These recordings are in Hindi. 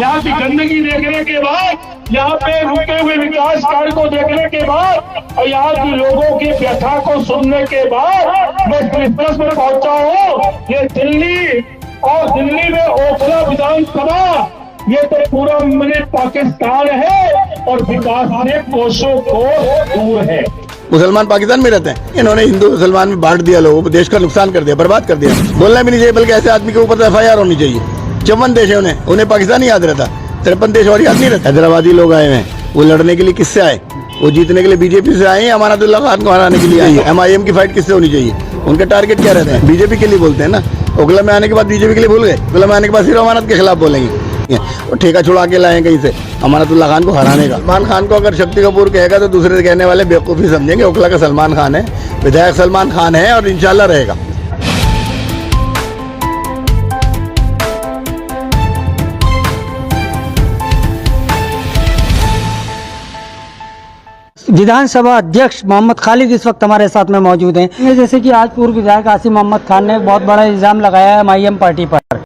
यहाँ की गंदगी देखने के बाद, यहाँ पे रुके हुए विकास कार्य को देखने के बाद और यहाँ के लोगों की व्यथा को सुनने के बाद मैं क्रिसमस में पहुंचा हूँ। ये दिल्ली और दिल्ली में ओखला विधानसभा ये तो पूरा मिनी पाकिस्तान है और विकास से कोसों को दूर है। मुसलमान पाकिस्तान में रहते हैं, इन्होंने हिंदू मुसलमान में बांट दिया, लोगों को देश का नुकसान कर दिया, बर्बाद कर दिया। बोलना भी नहीं चाहिए, बल्कि ऐसे आदमी के ऊपर तो FIR होनी चाहिए। 54 देश है, उन्हें पाकिस्तान ही याद रहता, 53 देश और याद नहीं रहता। हैदराबादी लोग आए हैं, वो लड़ने के लिए किससे आए? वो जीतने के लिए बीजेपी से आए हैं, अमानतुल्लाह खान को हराने के लिए आए हैं। MIM की फाइट किससे होनी चाहिए? उनका टारगेट क्या रहता है? बीजेपी के लिए बोलते हैं ना। ओखला में आने के बाद बीजेपी के लिए भूल गए, ओखला में आने के बाद सिर्फ अमानत के खिलाफ बोलेंगे। और ठेका छुड़ा के लाए कहीं से अमानतुल्लाह खान को हराने का। सलमान खान को अगर शक्ति कपूर कहेगा तो दूसरे कहने वाले बेवकूफ़ी समझेंगे। ओखला का सलमान खान है, विधायक सलमान खान है और इंशाल्लाह रहेगा। विधानसभा अध्यक्ष मोहम्मद खालिद इस वक्त हमारे साथ में मौजूद हैं। जैसे कि आज पूर्व विधायक आसिम मोहम्मद खान ने बहुत बड़ा इल्ज़ाम लगाया है MIM पार्टी पर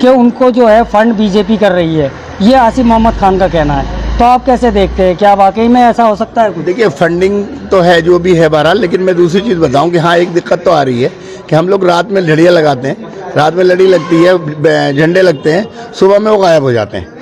कि उनको जो है फंड बीजेपी कर रही है, ये आसिम मोहम्मद खान का कहना है। तो आप कैसे देखते हैं, क्या वाकई में ऐसा हो सकता है? देखिए, फंडिंग तो है जो भी है बहरहाल, लेकिन मैं दूसरी चीज़ बताऊं कि हाँ, एक दिक्कत तो आ रही है कि हम लोग रात में लड़ियाँ लगाते हैं, रात में लड़ी लगती है, झंडे लगते हैं, सुबह में वो गायब हो जाते हैं।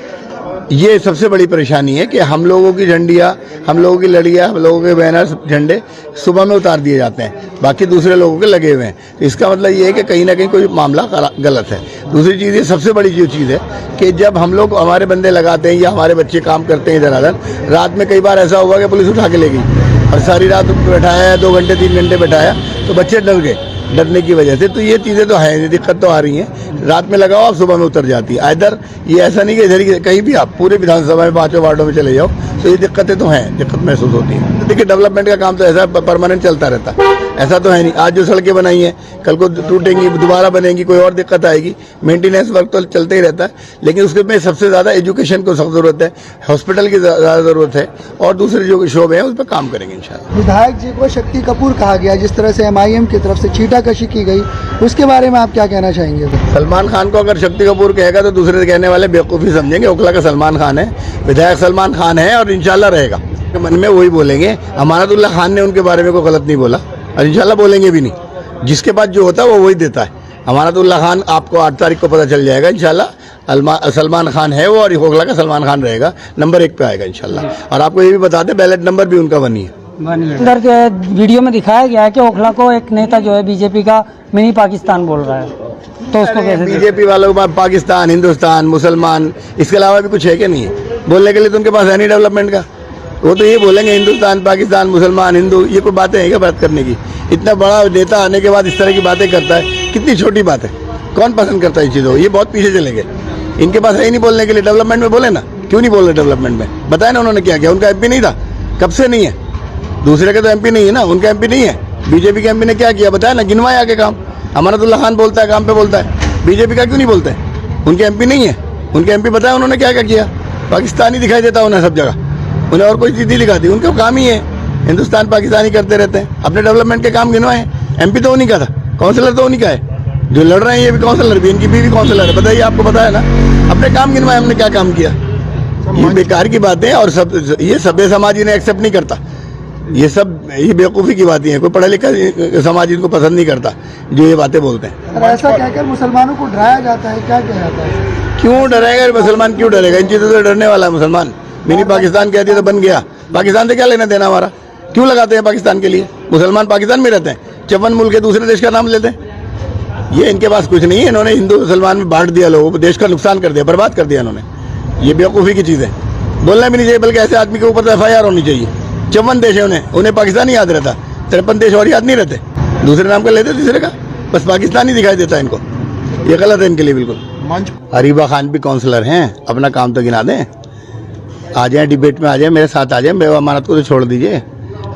ये सबसे बड़ी परेशानी है कि हम लोगों की झंडियाँ, हम लोगों की लड़ियाँ, हम लोगों के बैनर, झंडे सुबह में उतार दिए जाते हैं, बाकी दूसरे लोगों के लगे हुए हैं। तो इसका मतलब ये है कि कहीं ना कहीं कोई मामला गलत है। दूसरी चीज़, ये सबसे बड़ी जो चीज़ है कि जब हम लोग हमारे बंदे लगाते हैं या हमारे बच्चे काम करते हैं इधर उधर, रात में कई बार ऐसा हुआ कि पुलिस उठा के ले गई और सारी रात बैठाया, 2 घंटे 3 घंटे बैठाया, तो बच्चे डर गए डरने की वजह से। तो ये चीज़ें तो हैं, दिक्कत तो आ रही हैं। रात में लगाओ, आप सुबह में उतर जाती है। इधर ये ऐसा नहीं कि इधर ही, कहीं भी आप पूरे विधानसभा में 5 वार्डों में चले जाओ तो ये दिक्कतें तो हैं, दिक्कत महसूस होती है। तो देखिए, डेवलपमेंट का काम तो ऐसा परमानेंट चलता रहता है, ऐसा तो है नहीं। आज जो सड़कें बनाई हैं कल को टूटेंगी, दोबारा बनेंगी, कोई और दिक्कत आएगी। मेंटेनेंस वर्क तो चलते ही रहता है, लेकिन उसके में सबसे ज़्यादा एजुकेशन को सख्त ज़रूरत है, हॉस्पिटल की ज़्यादा ज़रूरत है और दूसरे जो शोबे हैं उस पर काम करेंगे इंशाल्लाह। विधायक जी को शक्ति कपूर कहा गया, जिस तरह से MIM की तरफ से छीटाकशी की गई, उसके बारे में आप क्या कहना चाहेंगे? सलमान खान को अगर शक्ति कपूर कहेगा तो दूसरे कहने वाले बेवकूफ़ी समझेंगे। ओखला का सलमान खान है, विधायक सलमान खान है और इंशाल्लाह रहेगा। मन में वही बोलेंगे। अमानतुल्लाह खान ने उनके बारे में कोई गलत नहीं बोला और इंशाल्लाह बोलेंगे भी नहीं। जिसके पास जो होता है वो वही देता है। अमानतुल्लाह खान आपको 8 तारीख को पता चल जाएगा इंशाल्लाह। सलमान खान है वो और ओखला का सलमान खान रहेगा, नंबर 1 पे आएगा इंशाल्लाह। और आपको ये भी बता दें, बैलेट नंबर भी उनका बनी है। अंदर वीडियो में दिखाया गया है कि ओखला को एक नेता जो है बीजेपी का मिनी पाकिस्तान बोल रहा है, तो उसको कैसे? बीजेपी वालों के पास पाकिस्तान, हिंदुस्तान, मुसलमान, इसके अलावा भी कुछ है कि नहीं है? बोलने के लिए तो उनके पास है नहीं डेवलपमेंट का। वो तो ये बोलेंगे हिंदुस्तान, पाकिस्तान, मुसलमान, हिंदू, ये कोई बातें हैं क्या बात करने की? इतना बड़ा नेता आने के बाद इस तरह की बातें करता है, कितनी छोटी बात है। कौन पसंद करता है ये चीज़ों? ये बहुत पीछे चले गए, इनके पास है ही नहीं बोलने के लिए। डेवलपमेंट में बोले ना, क्यों नहीं बोल रहे डेवलपमेंट में? बताया ना उन्होंने क्या किया। उनका MP नहीं था, कब से नहीं है? दूसरे के तो MP नहीं है ना, उनका MP नहीं है। बीजेपी के MP ने क्या किया बताया ना, गिनवाया आगे काम। अमानतुल्लाह खान बोलता है, काम पे बोलता है, बीजेपी का क्यों नहीं बोलते? उनके MP नहीं है, उनके MP बताया उन्होंने क्या क्या किया। पाकिस्तानी दिखाई देता उन्हें सब जगह, उन्हें और कोई चीज़ नहीं दिखाती। उनका काम ही है हिंदुस्तान पाकिस्तानी करते रहते हैं। अपने डेवलपमेंट के काम गिनवाए। MP तो उन्हीं का था, काउंसलर तो उन्हीं का है। जो लड़ रहे हैं ये भी काउंसलर भी, इनकी बीवी काउंसलर है। बताइए, आपको पता है ना, अपने काम गिनवाए, हमने क्या काम किया। ये बेकार की बातें और सब ये सभ्य समाज इन्हें एक्सेप्ट नहीं करता। ये सब ये बेवकूफ़ी की बातें हैं। कोई पढ़ा लिखा समाज इनको पसंद नहीं करता जो ये बातें बोलते हैं। ऐसा कहकर मुसलमानों को डराया जाता है, क्या कहा जाता है? क्यों डरेगा मुसलमान? क्यों डरेगा? इन चीज़ों से डरने वाला है मुसलमान। मिनी पाकिस्तान कह दिया तो बन गया। पाकिस्तान से क्या लेना देना हमारा? क्यों लगाते हैं पाकिस्तान के लिए? मुसलमान पाकिस्तान में रहते हैं, 54 मुल्क के दूसरे देश का नाम लेते हैं। ये इनके पास कुछ नहीं है। इन्होंने हिंदू मुसलमान में बांट दिया, लोगों को देश का नुकसान कर दिया, बर्बाद कर दिया इन्होंने। ये बेवकूफ़ी की चीज़ है, बोलना भी नहीं चाहिए, बल्कि ऐसे आदमी के ऊपर तो FIR होनी चाहिए। 54 देश है, उन्हें पाकिस्तान ही याद रहता, 53 देश और याद नहीं रहते। दूसरे नाम का लेते तीसरे का, बस पाकिस्तान ही दिखाई देता है इनको। ये गलत है इनके लिए बिल्कुल। अरीबा खान भी काउंसलर हैं, अपना काम तो गिना दें। आ जाए डिबेट में, आ जाए मेरे साथ, आ जाए। अमानत को तो छोड़ दीजिए,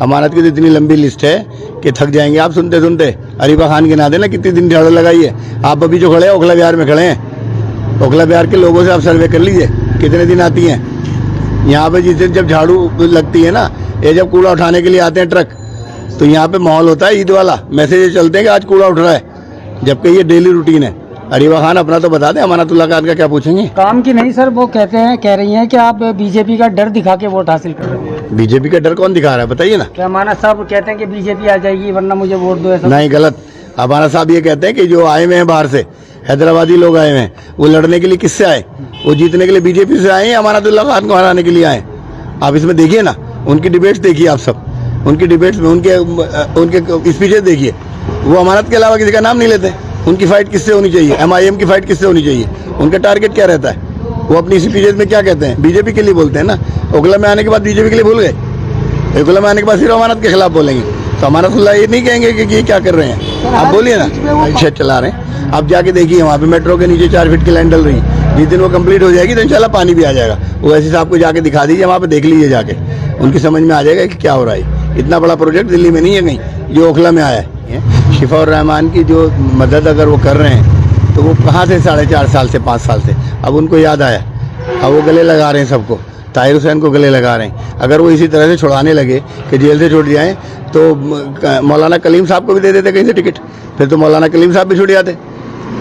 अमानत की तो इतनी लंबी लिस्ट है कि थक जाएंगे आप सुनते सुनते। अरीबा खान गिना देना कितनी दिन झाड़ू लगाई है। आप अभी जो खड़े हैं ओखला बिहार में खड़े हैं, ओखला बिहार के लोगों से आप सर्वे कर लीजिए कितने दिन आती हैं यहाँ पे। जिस दिन जब झाड़ू लगती है ना, ये जब कूड़ा उठाने के लिए आते हैं ट्रक, तो यहाँ पे माहौल होता है ईद वाला, मैसेज चलते हैं कि आज कूड़ा उठ रहा है, जबकि ये डेली रूटीन है। अरीबा खान अपना तो बता दें, अमानतुल्लाह खान का क्या पूछेंगे? काम की नहीं सर, वो कह रही हैं कि आप बीजेपी का डर दिखा के वोट हासिल कर रहे हैं। बीजेपी का डर कौन दिखा रहा है, बताइए ना। क्या अमानत साहब कहते हैं कि बीजेपी आ जाएगी वरना मुझे वोट दो, ऐसा? नहीं, गलत। अमानत साहब ये कहते हैं कि जो आए हुए हैं बाहर से, हैदराबादी लोग आए हुए हैं, वो लड़ने के लिए किससे आए? वो जीतने के लिए बीजेपी से आए या अमानतुल्लाह खान को हराने के लिए आए? आप इसमें देखिए ना, उनकी डिबेट्स देखिए आप सब, उनकी डिबेट्स में उनके स्पीचेस देखिए, वो अमानत के अलावा किसी का नाम नहीं लेते। उनकी फाइट किससे होनी चाहिए? MIM की फाइट किससे होनी चाहिए? उनका टारगेट क्या रहता है? वो अपनी स्पीचेस में क्या कहते हैं? बीजेपी के लिए बोलते हैं ना। ओखला में आने के बाद बीजेपी के लिए भूल गए, ओखला में आने के बाद सिर्फ अमानत के खिलाफ बोलेंगे। तो अमानतुल्लाह ये नहीं कहेंगे कि ये क्या कर रहे हैं। आप बोलिए ना, अच्छा चला रहे हैं। आप जाके देखिए, वहाँ पे मेट्रो के नीचे 4 फीट की लाइन डल रही है। जिस दिन वो कंप्लीट हो जाएगी तो इंशाल्लाह पानी भी आ जाएगा। वो ऐसे साहब को जाके दिखा दीजिए, वहाँ पे देख लीजिए जाके, उनकी समझ में आ जाएगा कि क्या हो रहा है। इतना बड़ा प्रोजेक्ट दिल्ली में नहीं है कहीं, जो ओखला में आया है। शिफा और रहमान की जो मदद अगर वो कर रहे हैं तो वो कहाँ से 4.5 साल से 5 साल से अब उनको याद आया। अब वो गले लगा रहे हैं सबको, ताहिर हुसैन को गले लगा रहे हैं। अगर वो इसी तरह से छुड़ाने लगे कि जेल से छुट जाएं तो मौलाना कलीम साहब को भी दे देते कहीं से टिकट, फिर तो मौलाना कलीम साहब भी छुट जाते।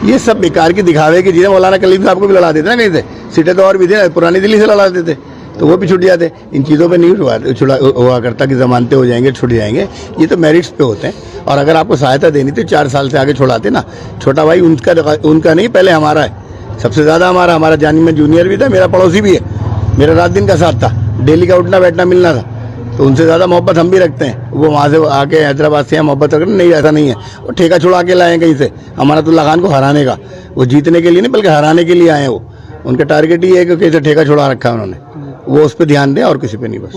ये सब बेकार की दिखावे की चीज़ें। मौलाना कलीम साहब को भी लड़ा देते ना कहीं से, सीटें तो और भी थे, पुरानी दिल्ली से लड़ा देते तो वो भी छूट जाते। इन चीज़ों पे नहीं हुआ करता कि जमानते हो जाएंगे, छूट जाएंगे। ये तो मेरिट्स पे होते हैं। और अगर आपको सहायता देनी थी 4 साल से आगे छुड़ाते ना। छोटा भाई उनका नहीं, पहले हमारा है, सबसे ज़्यादा हमारा जानी में जूनियर भी था, मेरा पड़ोसी भी है, मेरा रात दिन का साथ था, डेली का उठना बैठना मिलना था। तो उनसे ज़्यादा मोहब्बत हम भी रखते हैं। वो वहाँ से आके हैदराबाद से मोहब्बत रखते नहीं, ऐसा नहीं है। वो ठेका छुड़ा के लाए कहीं से अमानतुल्लाह खान को हराने का। वो जीतने के लिए नहीं बल्कि हराने के लिए आए हैं। वो उनका टारगेट ही है कि कैसे ठेका छुड़ा रखा है उन्होंने। वो उस पर ध्यान दें और किसी पे नहीं। बस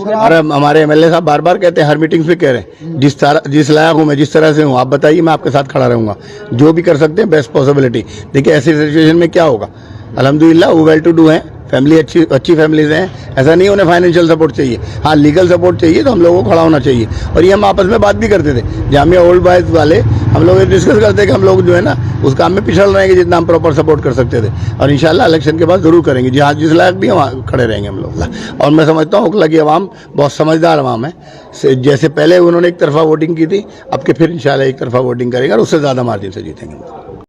हमारे MLA साहब बार बार कहते हैं, हर मीटिंग पे कह रहे हैं, जिस लायक हूँ मैं, जिस तरह से हूँ आप बताइए, मैं आपके साथ खड़ा रहूँगा, जो भी कर सकते हैं बेस्ट पॉसिबिलिटी। देखिए ऐसी सिचुएशन में क्या होगा, अल्हम्दुलिल्लाह वो वेल टू डू हैं, फैमिली अच्छी फैमिलीज हैं। ऐसा नहीं उन्हें फाइनेंशियल सपोर्ट चाहिए, हाँ लीगल सपोर्ट चाहिए तो हम लोगों को खड़ा होना चाहिए। और ये हम आपस में बात भी करते थे, जामिया ओल्ड बॉयज वाले हम लोग डिस्कस करते कि हम लोग जो है ना उस काम में पिछड़ रहे हैं कि जितना हम प्रॉपर सपोर्ट कर सकते थे। और इंशाल्लाह इलेक्शन के बाद जरूर करेंगे, जहाँ जिस लायक भी हम खड़े रहेंगे हम लोग। और मैं समझता हूँ ओखला की आवाम बहुत समझदार आवाम है। जैसे पहले उन्होंने एक तरफा वोटिंग की थी, अब के फिर इंशाल्लाह एक तरफा वोटिंग करेंगे और उससे ज़्यादा मार्जिन से जीतेंगे।